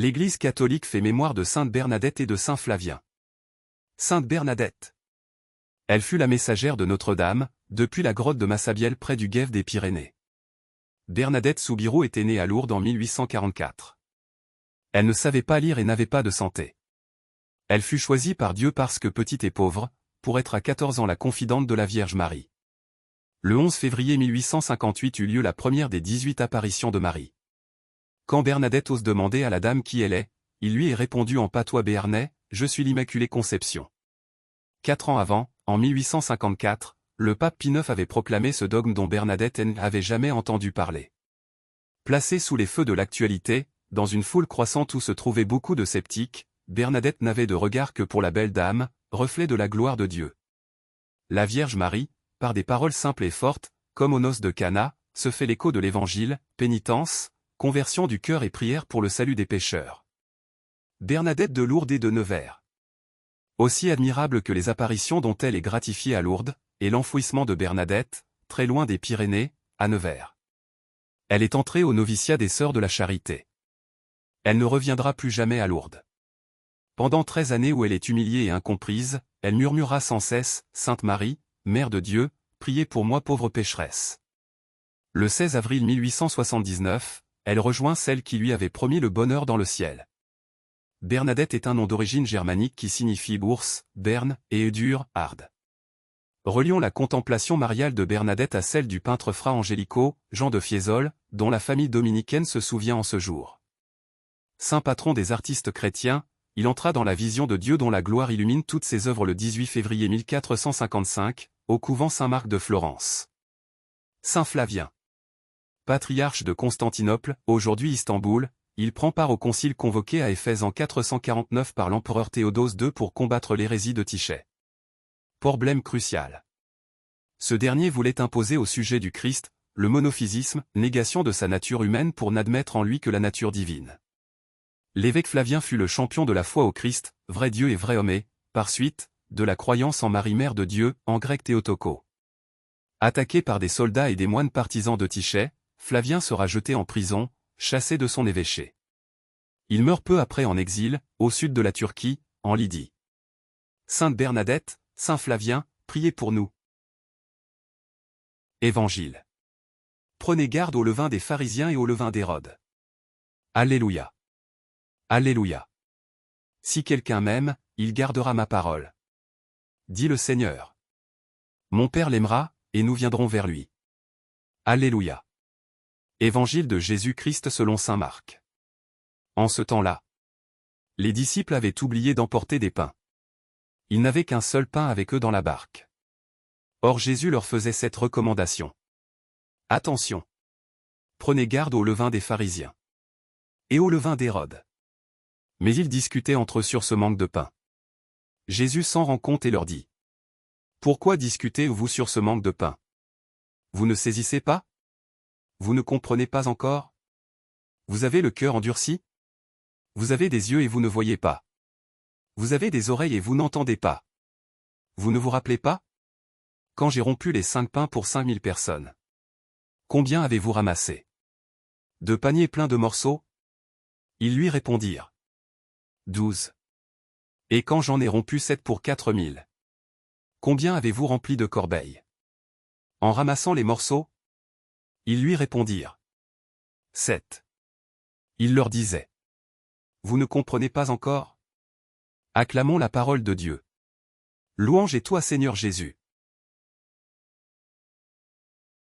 L'Église catholique fait mémoire de sainte Bernadette et de saint Flavien. Sainte Bernadette. Elle fut la messagère de Notre-Dame, depuis la grotte de Massabielle près du Guêves des Pyrénées. Bernadette Soubirous était née à Lourdes en 1844. Elle ne savait pas lire et n'avait pas de santé. Elle fut choisie par Dieu parce que petite et pauvre, pour être à 14 ans la confidente de la Vierge Marie. Le 11 février 1858 eut lieu la première des 18 apparitions de Marie. Quand Bernadette ose demander à la dame qui elle est, il lui est répondu en patois béarnais, « Je suis l'Immaculée Conception ». 4 ans avant, en 1854, le pape Pie IX avait proclamé ce dogme dont Bernadette n'avait jamais entendu parler. Placée sous les feux de l'actualité, dans une foule croissante où se trouvaient beaucoup de sceptiques, Bernadette n'avait de regard que pour la belle dame, reflet de la gloire de Dieu. La Vierge Marie, par des paroles simples et fortes, comme aux noces de Cana, se fait l'écho de l'Évangile, pénitence, conversion du cœur et prière pour le salut des pécheurs. Bernadette de Lourdes et de Nevers. Aussi admirable que les apparitions dont elle est gratifiée à Lourdes, et l'enfouissement de Bernadette, très loin des Pyrénées, à Nevers. Elle est entrée au noviciat des Sœurs de la Charité. Elle ne reviendra plus jamais à Lourdes. Pendant 13 années où elle est humiliée et incomprise, elle murmura sans cesse, « Sainte Marie, Mère de Dieu, priez pour moi pauvre pécheresse ». Le 16 avril 1879, elle rejoint celle qui lui avait promis le bonheur dans le ciel. Bernadette est un nom d'origine germanique qui signifie bourse, berne, et Eudur, arde. Relions la contemplation mariale de Bernadette à celle du peintre Fra Angelico, Jean de Fiesole, dont la famille dominicaine se souvient en ce jour. Saint patron des artistes chrétiens, il entra dans la vision de Dieu dont la gloire illumine toutes ses œuvres le 18 février 1455, au couvent Saint-Marc de Florence. Saint Flavien. Patriarche de Constantinople, aujourd'hui Istanbul, il prend part au concile convoqué à Éphèse en 449 par l'empereur Théodose II pour combattre l'hérésie de Tichet. Problème crucial. Ce dernier voulait imposer au sujet du Christ, le monophysisme, négation de sa nature humaine pour n'admettre en lui que la nature divine. L'évêque Flavien fut le champion de la foi au Christ, vrai Dieu et vrai homme et, par suite, de la croyance en Marie Mère de Dieu, en grec Théotoko. Attaqué par des soldats et des moines partisans de Tichet, Flavien sera jeté en prison, chassé de son évêché. Il meurt peu après en exil, au sud de la Turquie, en Lydie. Sainte Bernadette, Saint Flavien, priez pour nous. Évangile. Prenez garde au levain des pharisiens et au levain d'Hérode. Alléluia. Alléluia. Si quelqu'un m'aime, il gardera ma parole. Dit le Seigneur. Mon Père l'aimera, et nous viendrons vers lui. Alléluia. Évangile de Jésus-Christ selon saint Marc. En ce temps-là, les disciples avaient oublié d'emporter des pains. Ils n'avaient qu'un seul pain avec eux dans la barque. Or Jésus leur faisait cette recommandation. Attention! Prenez garde au levain des pharisiens. Et au levain d'Hérode. Mais ils discutaient entre eux sur ce manque de pain. Jésus s'en rend compte et leur dit. Pourquoi discutez-vous sur ce manque de pain? Vous ne saisissez pas? Vous ne comprenez pas encore? Vous avez le cœur endurci? Vous avez des yeux et vous ne voyez pas. Vous avez des oreilles et vous n'entendez pas. Vous ne vous rappelez pas? Quand j'ai rompu les 5 pains pour 5000 personnes. Combien avez-vous ramassé? 2 paniers pleins de morceaux? Ils lui répondirent. 12. Et quand j'en ai rompu 7 pour 4000? Combien avez-vous rempli de corbeilles? En ramassant les morceaux? Ils lui répondirent. 7. Il leur disait. Vous ne comprenez pas encore? Acclamons la parole de Dieu. Louange est toi Seigneur Jésus.